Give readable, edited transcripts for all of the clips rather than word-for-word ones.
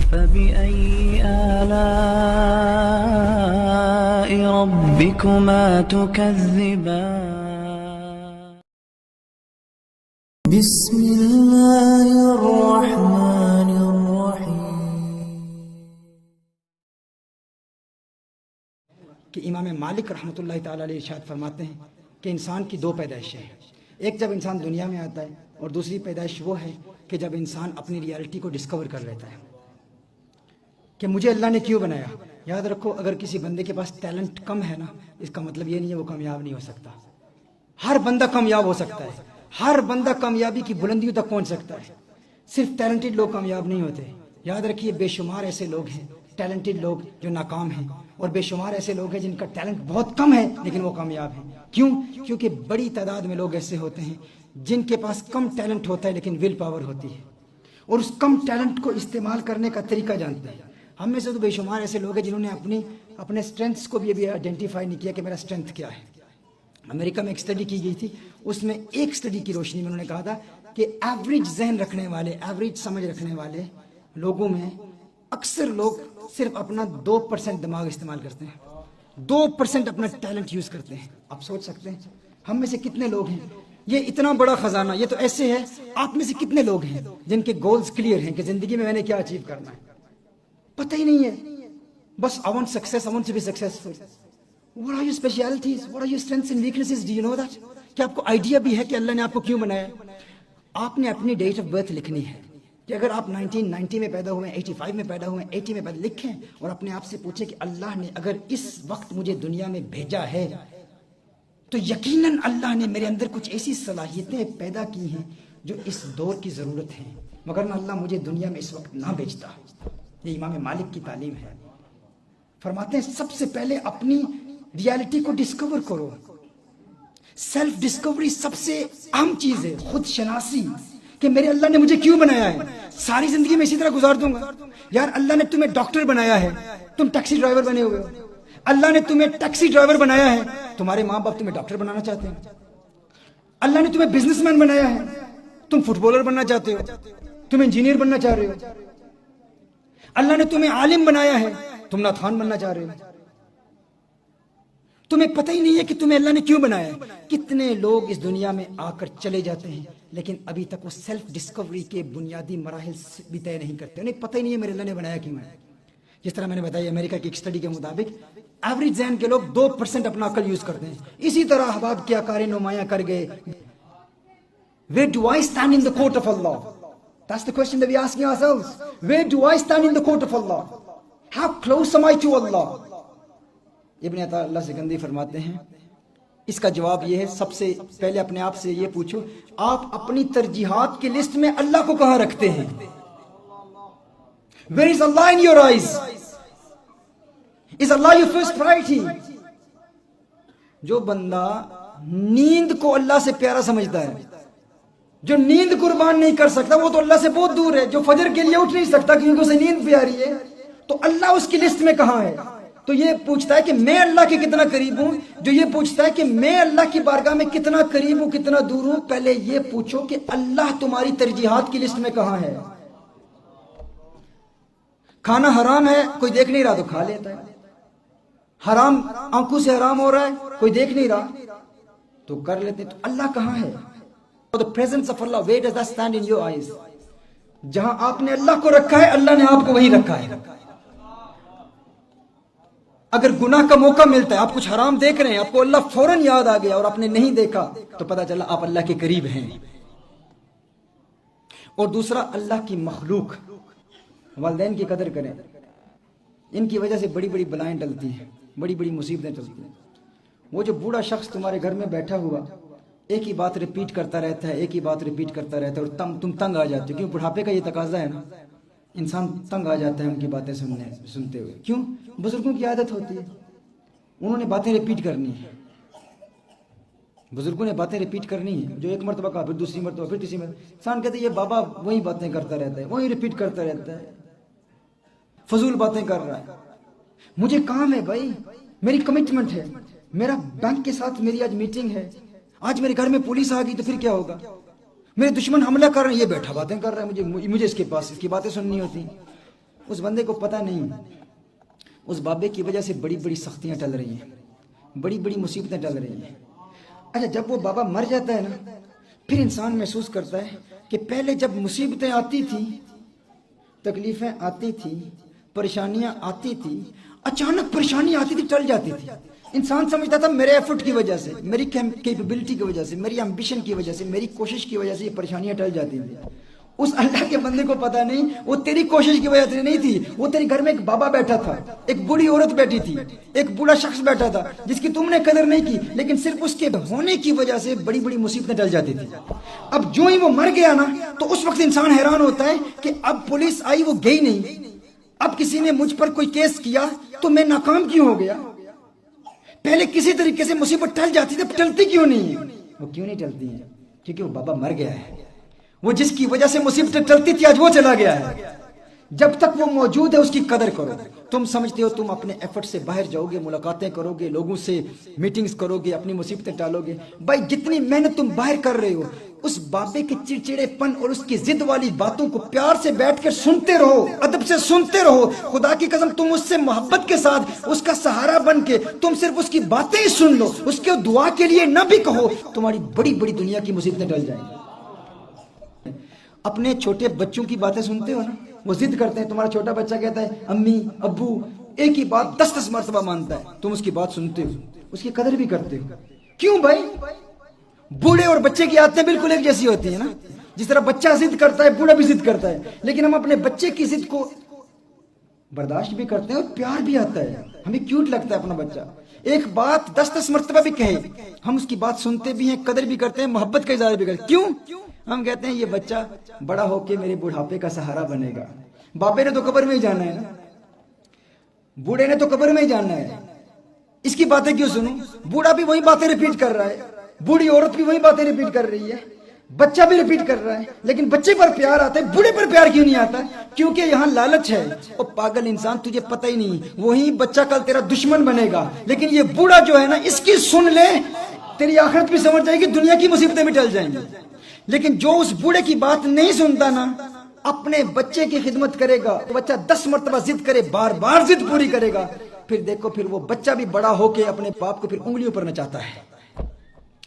فبأي آلاء ربكما تكذبان بسم الله الرحمن الرحيم. کہ امام مالک رحمۃ اللہ تعالیٰ علیہ ارشاد فرماتے ہیں کہ انسان کی دو پیدائشیں ہیں. ایک جب انسان دنیا میں آتا ہے، اور دوسری پیدائش وہ ہے کہ جب انسان اپنی ریالٹی کو ڈسکور کر لیتا ہے کہ مجھے اللہ نے کیوں بنایا. یاد رکھو، اگر کسی بندے کے پاس ٹیلنٹ کم ہے نا، اس کا مطلب یہ نہیں ہے وہ کامیاب نہیں ہو سکتا. ہر بندہ کامیاب ہو سکتا ہے، ہر بندہ کامیابی کی بلندیوں تک پہنچ سکتا ہے. صرف ٹیلنٹڈ لوگ کامیاب نہیں ہوتے. یاد رکھیے، بے شمار ایسے لوگ ہیں ٹیلنٹڈ لوگ جو ناکام ہیں، اور بے شمار ایسے لوگ ہیں جن کا ٹیلنٹ بہت کم ہے لیکن وہ کامیاب ہیں. کیوں؟ کیونکہ بڑی تعداد میں لوگ ایسے ہوتے ہیں جن کے پاس کم ٹیلنٹ ہوتا ہے لیکن ول پاور ہوتی ہے، اور اس کم ٹیلنٹ کو استعمال کرنے کا طریقہ جانتے ہیں. ہم میں سے تو بے شمار ایسے لوگ ہیں جنہوں نے اپنے اسٹرینتھس کو بھی ابھی آئیڈینٹیفائی نہیں کیا کہ میرا اسٹرینتھ کیا ہے. امریکہ میں ایک اسٹڈی کی گئی تھی، اس میں ایک اسٹڈی کی روشنی میں انہوں نے کہا تھا کہ ایوریج ذہن رکھنے والے، ایوریج سمجھ رکھنے والے لوگوں میں اکثر لوگ صرف اپنا 2% دماغ استعمال کرتے ہیں، 2% اپنا ٹیلنٹ یوز کرتے ہیں. آپ سوچ سکتے ہیں ہم میں سے کتنے لوگ ہیں، یہ اتنا بڑا خزانہ، یہ تو ایسے ہے. آپ میں سے کتنے لوگ ہیں جن کے گولز کلیئر ہیں کہ زندگی میں نے کیا اچیو کرنا ہے؟ پتہ ہی نہیں ہے. بس I want success, I want to be successful. What are your specialties? What are your strengths and weaknesses? Do you know that? کہ آپ کو آئیڈیا بھی ہے کہ اللہ نے آپ کو کیوں بنایا؟ آپ نے اپنی ڈیٹ آف برتھ لکھنی ہے کہ اگر آپ 1990 میں پیدا ہوئے، 85 میں پیدا ہوئے، 80 میں پیدا، لکھیں اور اپنے آپ سے پوچھیں کہ اللہ نے اگر اس وقت مجھے دنیا میں بھیجا ہے تو یقیناً اللہ نے میرے اندر کچھ ایسی صلاحیتیں پیدا کی ہیں جو اس دور کی ضرورت ہیں، مگر نہ اللہ مجھے دنیا میں اس وقت نہ بھیجتا. یہ امام مالک کی تعلیم ہے. فرماتے ہیں سب سے پہلے اپنی ریالٹی کو ڈسکور کرو. سیلف ڈسکوری سب سے اہم چیز ہے، خود شناسی کہ میرے اللہ نے مجھے کیوں بنایا ہے. ساری زندگی میں اسی طرح گزار دوں گا؟ یار اللہ نے تمہیں ڈاکٹر بنایا ہے، تم ٹیکسی ڈرائیور بنے ہوئے ہو. اللہ نے تمہیں ٹیکسی ڈرائیور بنایا ہے، تمہارے ماں باپ تمہیں ڈاکٹر بنانا چاہتے ہیں. اللہ نے تمہیں بزنس مین بنایا ہے، تم فٹ بالر بننا چاہتے ہو، تم انجینئر بننا چاہ رہے ہو. اللہ نے تمہیں عالم بنایا ہے، تم ناتھان بننا چاہ رہے ہو. تمہیں پتہ ہی نہیں ہے کہ تمہیں اللہ نے کیوں بنایا ہے. کتنے لوگ اس دنیا میں آ کر چلے جاتے ہیں لیکن ابھی تک وہ سیلف ڈسکوری کے بنیادی مراحل بھی طے نہیں کرتے. انہیں پتہ ہی نہیں ہے میرے اللہ نے بنایا کیوں ہے. جس طرح میں نے بتایا امریکہ کی ایک اسٹڈی کے مطابق ایوریج ذہن کے لوگ 2% اپنا عقل یوز کرتے ہیں. اسی طرح احباب کیا کاریں نمایاں کر گئے. Where do I stand in the court of Allah? That's the question that we're asking ourselves. Where do I stand in the court of Allah? How close am I to Allah? ابن عطا اللہ سکندی فرماتے ہیں اس کا جواب یہ ہے، سب سے پہلے اپنے آپ سے یہ پوچھو آپ اپنی ترجیحات کی لسٹ میں اللہ کو کہاں رکھتے ہیں. Where is Allah in your eyes? Is Allah your first priority? جو بندہ نیند کو اللہ سے پیارا سمجھتا ہے، جو نیند قربان نہیں کر سکتا، وہ تو اللہ سے بہت دور ہے. جو فجر کے لیے اٹھ نہیں سکتا کیونکہ اسے نیند پیاری ہے، تو اللہ اس کی لسٹ میں کہاں ہے؟ تو یہ پوچھتا ہے کہ میں اللہ کے کتنا قریب ہوں. جو یہ پوچھتا ہے کہ میں اللہ کی بارگاہ میں کتنا قریب ہوں، کتنا دور ہوں، پہلے یہ پوچھو کہ اللہ تمہاری ترجیحات کی لسٹ میں کہاں ہے. کھانا حرام ہے، کوئی دیکھ نہیں رہا تو کھا لیتا ہے. حرام آنکھوں سے حرام ہو رہا ہے، کوئی دیکھ نہیں رہا تو کر لیتے. تو اللہ کہاں ہے؟ The presence of Allah, where does that stand in your eyes? جہاں آپ نے اللہ کو رکھا ہے، اللہ نے آپ کو وہیں رکھا ہے. اگر گناہ کا موقع ملتا ہے، آپ کچھ حرام دیکھ رہے ہیں، آپ کو اللہ فوراً یاد آ گیا اور آپ نے نہیں دیکھا تو پتہ چلا آپ اللہ کے قریب ہیں. اور دوسرا، اللہ کی مخلوق، والدین کی قدر کریں. ان کی وجہ سے بڑی بڑی بلائیں ٹلتی ہیں، بڑی بڑی مصیبتیں ٹلتی ہیں. وہ جو بوڑھا شخص تمہارے گھر میں بیٹھا ہوا ایک ہی بات ریپیٹ کرتا رہتا ہے، ایک ہی بات ریپیٹ کرتا رہتا ہے، اور تم تنگ آ جاتے ہو. کیوں؟ بڑھاپے کا یہ تقاضا ہے نا، انسان تنگ آ جاتا ہے ان کی باتیں سنتے ہوئے. کیوں؟ بزرگوں کی عادت ہوتی ہے، انہوں نے باتیں ریپیٹ کرنی ہے. بزرگوں نے باتیں ریپیٹ کرنی ہے. جو ایک مرتبہ کہا، پھر دوسری مرتبہ، پھر تیسری مرتبہ. انسان کہتے ہیں یہ بابا وہی باتیں کرتا رہتا ہے، وہی ریپیٹ کرتا رہتا ہے، فضول باتیں کر رہا ہے. مجھے کام ہے بھائی، میری کمٹمنٹ ہے، میرا بینک کے ساتھ میری آج میٹنگ ہے، آج میرے گھر میں پولیس آ گئی تو پھر کیا ہوگا؟ میرے دشمن حملہ کر رہے ہیں، یہ بیٹھا باتیں کر رہا ہے، مجھے اس کے پاس اس کی باتیں سننی ہوتی ہیں. اس بندے کو پتہ نہیں اس بابے کی وجہ سے بڑی بڑی سختیاں ٹل رہی ہیں, بڑی بڑی مصیبتیں ٹل رہی ہیں. اچھا جب وہ بابا مر جاتا ہے نا, پھر انسان محسوس کرتا ہے کہ پہلے جب مصیبتیں آتی تھیں, تکلیفیں آتی تھیں, پریشانیاں آتی تھی, اچانک پریشانی آتی تھی ٹل جاتی تھی. انسان سمجھتا تھا میرے ایفرٹ کی وجہ سے, میری کیپیبلٹی کی وجہ سے, میری ایمبیشن کی وجہ سے, میری کوشش کی وجہ سے یہ پریشانیاں ٹل جاتی تھی. اس اللہ کے بندے کو پتا نہیں وہ تیری کوشش کی وجہ سے نہیں تھی, وہ تیرے گھر میں ایک بابا بیٹھا تھا, ایک بوڑھی عورت بیٹھی تھی, ایک بوڑھا شخص بیٹھا تھا جس کی تم نے قدر نہیں کی, لیکن صرف اس کے ہونے کی وجہ سے بڑی بڑی مصیبتیں ٹل جاتی تھی. اب جو ہی وہ مر گیا نا تو اس وقت انسان حیران ہوتا ہے کہ اب پولیس آئی وہ گئی نہیں, اب کسی نے مجھ پر کوئی کیس کیا تو میں ناکام کیوں ہو گیا. پہلے کسی طریقے سے مصیبت ٹل جاتی تھی, ٹلتی کیوں نہیں ہے؟ وہ کیوں نہیں ٹلتی ہیں؟ کیونکہ وہ بابا مر گیا ہے. وہ جس کی وجہ سے مصیبتیں ٹلتی تھی آج وہ چلا گیا ہے. جب تک وہ موجود ہے اس کی قدر کرو. تم سمجھتے ہو تم اپنے ایفرٹ سے باہر جاؤ گے, ملاقاتیں کرو گے, لوگوں سے میٹنگز کرو گے, اپنی مصیبتیں ٹالو گے. بھائی جتنی محنت تم باہر کر رہے ہو, اس بابے کے چڑچڑے پن اور اس کی ضد والی باتوں کو پیار سے بیٹھ کر سنتے رہو, ادب سے سنتے رہو. خدا کی قسم تم اس سے محبت کے ساتھ اس کا سہارا بن کے تم صرف اس کی باتیں ہی سن لو, اس کے دعا کے لیے نہ بھی کہو, تمہاری بڑی بڑی دنیا کی مصیبتیں ٹل جائیں گی. اپنے چھوٹے بچوں کی باتیں سنتے ہو نا, وہ ضد کرتے ہیں. تمہارا چھوٹا بچہ کہتا ہے امی ابو, ایک ہی بات 10 مرتبہ مانتا ہے, تم اس کی بات سنتے ہو, اس کی قدر بھی کرتے ہو. کیوں بھائی؟ بوڑھے اور بچے کی عادتیں بالکل ایک جیسی ہوتی ہیں نا. جس طرح بچہ ضد کرتا ہے بوڑھا بھی ضد کرتا ہے, لیکن ہم اپنے بچے کی ضد کو برداشت بھی کرتے ہیں اور پیار بھی آتا ہے, ہمیں کیوٹ لگتا ہے اپنا بچہ. ایک بات 10 مرتبہ بھی کہے, ہم اس کی بات سنتے بھی ہیں, قدر بھی کرتے ہیں, محبت کا اظہار بھی کرتے ہیں. کیوں؟ ہم کہتے ہیں یہ بچہ بڑا ہو کے میرے بڑھاپے کا سہارا بنے گا. بابے نے تو قبر میں ہی جانا ہے نا, بوڑھے نے تو قبر میں ہی جانا ہے, اس کی باتیں کیوں سنوں؟ بوڑھا بھی وہی باتیں ریپیٹ کر رہا ہے, بوڑھی عورت بھی وہی باتیں ریپیٹ کر رہی ہے, بچہ بھی ریپیٹ کر رہا ہے, لیکن بچے پر پیار آتا ہے, بوڑھے پر پیار کیوں نہیں آتا؟ کیونکہ یہاں لالچ ہے. اور پاگل انسان تجھے پتہ ہی نہیں, وہی بچہ کل تیرا دشمن بنے گا, لیکن یہ بوڑھا جو ہے نا اس کی سن لے, تیری آخرت بھی سمجھ جائے گی, دنیا کی مصیبتیں بھی ٹل جائیں گی. لیکن جو اس بوڑھے کی بات نہیں سنتا نا, اپنے بچے کی خدمت کرے گا, بچہ 10 مرتبہ ضد کرے, بار بار ضد پوری کرے گا, پھر دیکھو پھر وہ بچہ بھی بڑا ہو کے اپنے باپ کو پھر انگلیوں پر نچاتا ہے.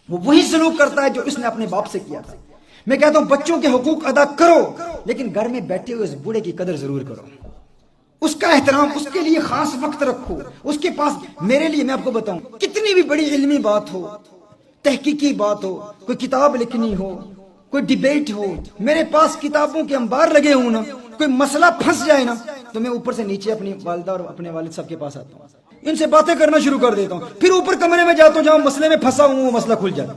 وہ وہی سلوک کرتا ہے جو اس نے اپنے باپ سے کیا تھا. میں کہتا ہوں بچوں کے حقوق ادا کرو, لیکن گھر میں بیٹھے ہوئے اس بوڑھے کی قدر ضرور کرو, اس کا احترام, اس کے لیے خاص وقت رکھو. اس کے پاس میرے لیے میں آپ کو بتاؤں, کتنی بھی بڑی علمی بات ہو, تحقیقی بات ہو, کوئی کتاب لکھنی ہو, کوئی ڈیبیٹ ہو, میرے پاس کتابوں کے انبار لگے ہوں نا, کوئی مسئلہ پھنس جائے نا تو میں اوپر سے نیچے اپنی والدہ اور اپنے والد صاحب کے پاس آتا ہوں, ان سے باتیں کرنا شروع کر دیتا ہوں, پھر اوپر کمرے میں جاتا ہوں جہاں مسئلے میں پھنسا ہوں, وہ مسئلہ کھل جاتا.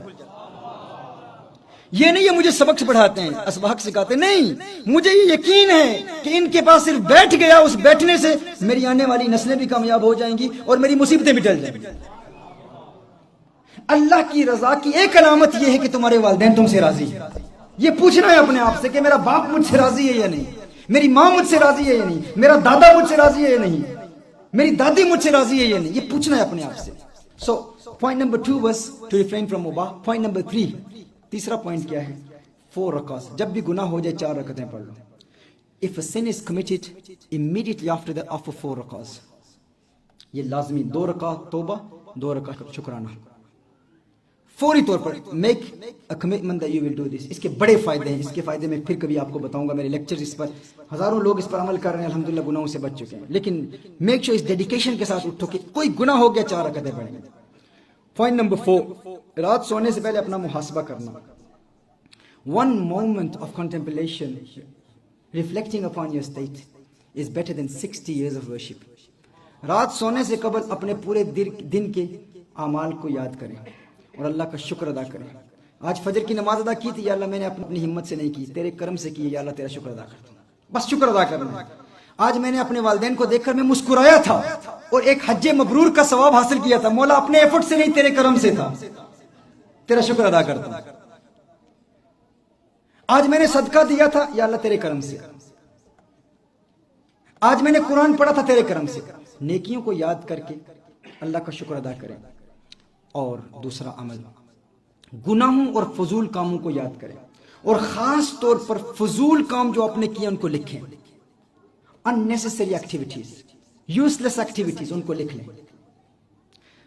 یہ نہیں یہ مجھے سبق پڑھاتے ہیں, اسباق سکھاتے نہیں, مجھے یہ یقین ہے کہ ان کے پاس صرف بیٹھ گیا, اس بیٹھنے سے میری آنے والی نسلیں بھی کامیاب ہو جائیں گی اور میری مصیبتیں بھی ٹل جائیں گی. اللہ کی رضا کی ایک علامت یہ ہے کہ تمہارے والدین تم سے راضی ہیں. یہ پوچھنا ہے اپنے آپ سے کہ میرا باپ مجھ سے راضی ہے یا نہیں, میری ماں مجھ سے راضی ہے یا نہیں, میرا دادا مجھ سے راضی ہے یا نہیں, میری دادی مجھ سے راضی ہے یا نہیں. یہ پوچھنا ہے اپنے آپ سے. So point number 2 was to refrain from mubah. Point number 3, تیسرا پوائنٹ کیا ہے؟ 4 رکعات. جب بھی گناہ ہو جائے 4 رکعتیں پڑھ لو. If a sin is committed immediately after 4 رکعات, یہ لازمی 2 رکعت توبہ, 2 رکعت شکرانہ, فوری طور پر make a commitment that you will do this. اس کے بڑے فائدے ہیں, اس کے فائدے میں پھر کبھی آپ کو بتاؤں گا, میرے لیکچرز اس پر, ہزاروں لوگ اس پر عمل کر رہے ہیں, الحمدللہ گناہوں سے بچ چکے ہیں. لیکن میک شیور اس ڈیڈیکیشن کے ساتھ اٹھو کہ کوئی گناہ ہو گیا 4 رکعتیں پڑھیں. پوائنٹ نمبر 4, رات سونے سے پہلے اپنا محاسبہ کرنا. One moment of contemplation reflecting upon your state is better than 60 years of worship. رات سونے سے قبل اپنے پورے دن کے اعمال کو یاد کریں اور اللہ کا شکر ادا کریں. آج فجر کی نماز ادا کی تھی, یا اللہ میں نے اپنی ہمت سے نہیں کی, تیرے کرم سے کی, یا اللہ تیرا شکر ادا کرتا ہوں. بس شکر ادا کرنا. آج میں نے اپنے والدین کو دیکھ کر میں مسکرایا تھا اور ایک حج مبرور کا ثواب حاصل کیا تھا. مولا اپنے ایفرٹ سے نہیں, تیرے کرم سے تھا, تیرا شکر ادا کرتا ہوں. آج میں نے صدقہ دیا تھا, یا اللہ تیرے کرم سے. آج میں نے قرآن پڑھا تھا, تیرے کرم سے. نیکیوں کو یاد کر کے اللہ کا شکر ادا کریں. اور دوسرا عمل, گناہوں اور فضول کاموں کو یاد کریں, اور خاص طور پر فضول کام جو آپ نے کیا ان کو لکھیں. unnecessary activities, useless activities, ان کو لکھ لیں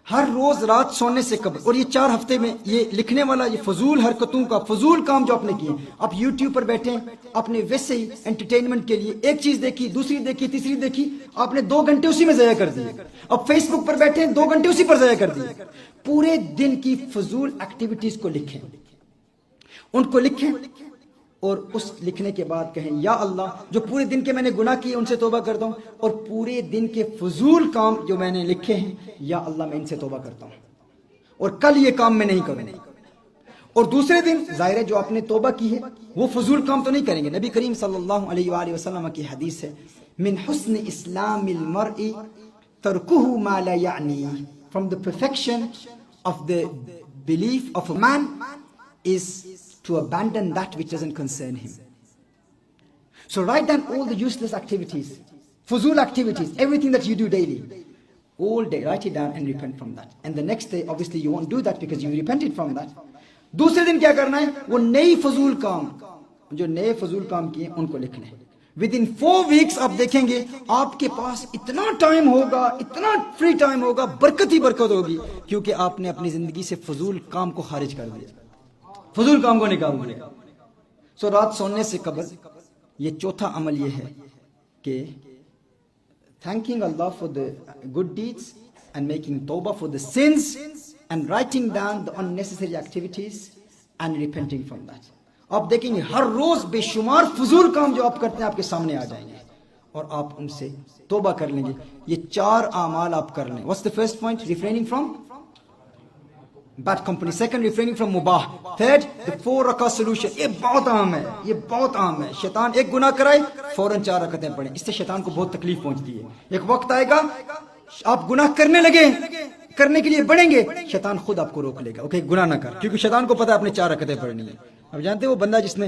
ہر روز رات سونے سے قبل. اور یہ 4 ہفتے میں یہ لکھنے والا یہ فضول حرکتوں کا فضول کام جو آپ نے کیے. آپ یوٹیوب پر بیٹھے آپ نے ویسے ہی انٹرٹینمنٹ کے لیے ایک چیز دیکھی, دوسری دیکھی, تیسری دیکھی, آپ نے 2 گھنٹے اسی میں ضائع کر دیے. اب فیس بک پر بیٹھے 2 گھنٹے اسی پر ضائع کر دیے. پورے دن کی فضول ایکٹیویٹیز کو لکھیں, ان کو لکھیں اور اس لکھنے کے بعد کہیں یا اللہ جو پورے دن کے میں نے گناہ کیے ان سے توبہ کرتا ہوں, اور پورے دن کے فضول کام جو میں نے لکھے ہیں یا اللہ میں ان سے توبہ کرتا ہوں, اور کل یہ کام میں نہیں کروں. اور دوسرے دن ظاہر ہے جو آپ نے توبہ کی ہے وہ فضول کام تو نہیں کریں گے. نبی کریم صلی اللہ علیہ وآلہ وسلم کی حدیث ہے من حسن اسلام المرء ترکہ ما لا یعنی, from the perfection of the belief of a man is to abandon that which doesn't concern him. So write down all the useless activities, fuzul activities, everything that you do daily, all day, write it down and repent from that. And the next day obviously you won't do that because you repented from that. دوسرے دن کیا کرنا ہے, وہ نئی فضول کام جو نئے فضول کام کیے ان کو لکھنا ہے. Within 4 weeks آپ دیکھیں گے آپ کے پاس اتنا ٹائم ہوگا, اتنا فری ٹائم ہوگا, برکت ہی برکت ہوگی, کیونکہ آپ نے اپنی زندگی سے فضول کام کو خارج کر دیا, فضول کام کو نکال دیا. سو رات سونے سے قبل یہ چوتھا عمل یہ ہے کہ thanking Allah for the good deeds and making tawbah for the sins and writing down the unnecessary activities and repenting from that. آپ دیکھیں گے ہر روز بے شمار فضول کام جو آپ کرتے ہیں آپ کے سامنے آ جائیں گے اور آپ ان سے توبہ کر لیں گے. یہ 4 اعمال آپ کر لیں. What's the first point? Refraining from bad company. Second, refraining from mubah. Third, the 4 rakah solution. یہ بہت عام ہے, یہ بہت عام ہے. شیطان ایک گناہ کرائے فوراً 4 رکعتیں پڑھیں, اس سے شیطان کو بہت تکلیف پہنچتی ہے. ایک وقت آئے گا آپ گناہ کرنے لگے, کرنے کے لیے بڑھیں گے, شیطان خود آپ کو روک لے گا, اوکے گناہ نہ کر, کیونکہ شیطان کو پتہ ہے اپنے 4 رکعتیں پڑھنی ہے. اب جانتے ہیں وہ بندہ جس نے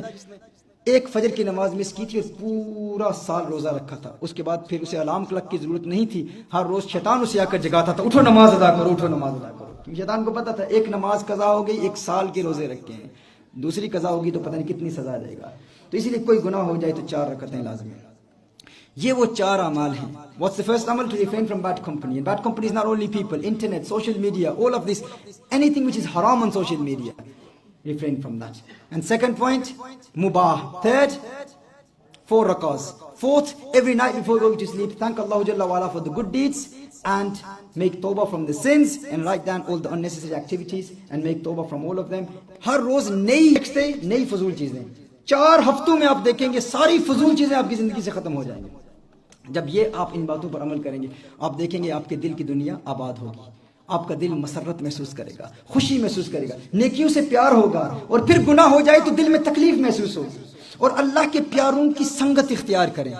ایک فجر کی نماز مس کی تھی اور پورا سال روزہ رکھا تھا, اس کے بعد پھر اسے الارم کلک کی ضرورت نہیں تھی, ہر روز شیطان اسے آ کر جگاتا تھا, اٹھو نماز ادا کرو, اٹھو نماز ادا کرو. کیونکہ شیطان کو پتا تھا ایک نماز قضا ہو گئی, 1 سال کے روزے رکھے ہیں, دوسری قضا ہوگی تو پتہ نہیں کتنی سزا دے گا. تو اسی لیے کوئی گناہ ہو جائے تو 4 رکعتیں لازمی ہیں. یہ وہ 4 اعمال ہیں. What's the first amal? To refrain from bad company. And bad company is not only people, internet, social media, all of this, anything which is haram on social media. Refrain from that. And second point, mubah. Third, 4 rakahs. Fourth, every night before going to sleep, thank Allah Jalla wa Ala for the good deeds and make tawbah from the sins and write down all the unnecessary activities and make tawbah from all of them. ہر روز نئی نئی فضول چیزیں. 4 ہفتوں میں آپ دیکھیں گے ساری فضول چیزیں آپ کی زندگی سے ختم ہو جائیں گی. جب یہ آپ ان باتوں پر عمل کریں گے آپ دیکھیں گے آپ کے دل کی دنیا آباد ہوگی, آپ کا دل مسرت محسوس کرے گا, خوشی محسوس کرے گا, نیکیوں سے پیار ہوگا, اور پھر گناہ ہو جائے تو دل میں تکلیف محسوس ہوگی, اور اللہ کے پیاروں کی سنگت اختیار کریں.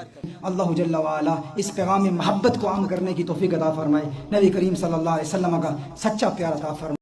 اللہ جل وعلا اس پیغام محبت کو عام کرنے کی توفیق عطا فرمائے. نبی کریم صلی اللہ علیہ وسلم کا سچا پیار عطا فرمائے.